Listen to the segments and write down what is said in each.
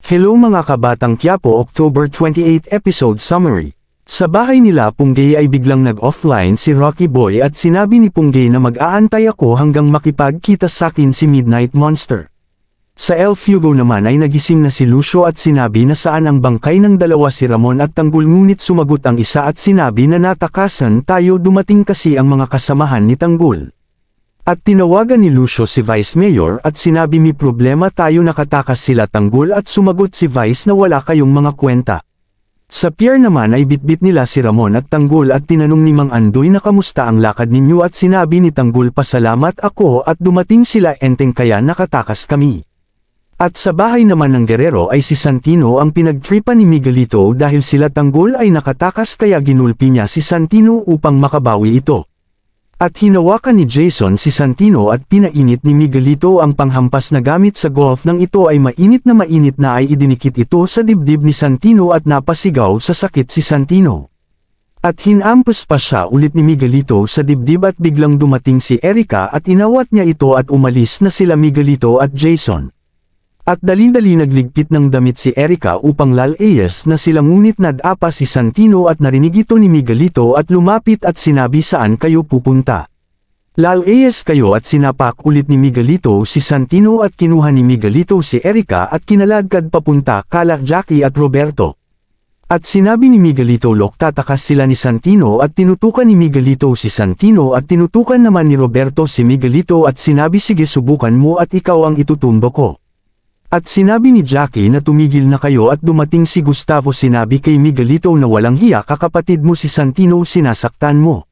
Hello mga kabatang Quiapo, October 28 episode summary. Sa bahay nila Punggay ay biglang nag-offline si Rocky Boy at sinabi ni Punggay na mag-aantay ako hanggang makipagkita sakin si Midnight Monster. Sa El Fuego naman ay nagising na si Lucio at sinabi na saan ang bangkay ng dalawa si Ramon at Tanggol, ngunit sumagot ang isa at sinabi na natakasan tayo, dumating kasi ang mga kasamahan ni Tanggol. At tinawagan ni Lucio si Vice Mayor at sinabi may problema tayo, nakatakas sila Tanggol, at sumagot si Vice na wala kayong mga kwenta. Sa pier naman ay bitbit nila si Ramon at Tanggol at tinanong ni Mang Andoy na kamusta ang lakad ninyo at sinabi ni Tanggol pasalamat ako at dumating sila Enteng kaya nakatakas kami. At sa bahay naman ng Guerrero ay si Santino ang pinagtripan ni Miguelito dahil sila Tanggol ay nakatakas kaya ginulpi niya si Santino upang makabawi ito. At hinawakan ni Jason si Santino at pinainit ni Miguelito ang panghampas na gamit sa golf, nang ito ay mainit na ay idinikit ito sa dibdib ni Santino at napasigaw sa sakit si Santino. At hinampas pa siya ulit ni Miguelito sa dibdib at biglang dumating si Erica at inawat niya ito at umalis na sila Miguelito at Jason. At dali-dali nagligpit ng damit si Erica upang lalayas na sila, ngunit nadapa si Santino at narinig ito ni Miguelito at lumapit at sinabi saan kayo pupunta. Lalayas kayo at sinapak ulit ni Miguelito si Santino at kinuha ni Miguelito si Erica at kinalagad papunta kala Jackie at Roberto. At sinabi ni Miguelito tatakas sila ni Santino at tinutukan ni Miguelito si Santino at tinutukan naman ni Roberto si Miguelito at sinabi sige subukan mo at ikaw ang itutumbo ko. At sinabi ni Jackie na tumigil na kayo at dumating si Gustavo, sinabi kay Miguelito na walang hiya ka, kapatid mo si Santino sinasaktan mo.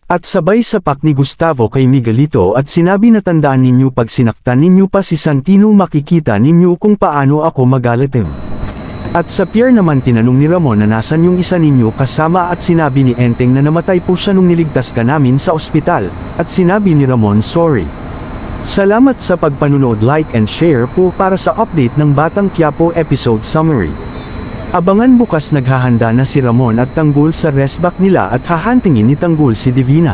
At sabay sapak ni Gustavo kay Miguelito at sinabi na tandaan ninyo pag sinaktan ninyo pa si Santino makikita ninyo kung paano ako magalitim. At sa pier naman tinanong ni Ramon na nasan yung isa ninyo kasama at sinabi ni Enteng na namatay po siya nung niligtas ka namin sa ospital, at sinabi ni Ramon sorry. Salamat sa pagpanunood, like and share po para sa update ng Batang Quiapo episode summary. Abangan bukas, naghahanda na si Ramon at Tanggol sa restback nila at hahantingin ni Tanggol si Divina.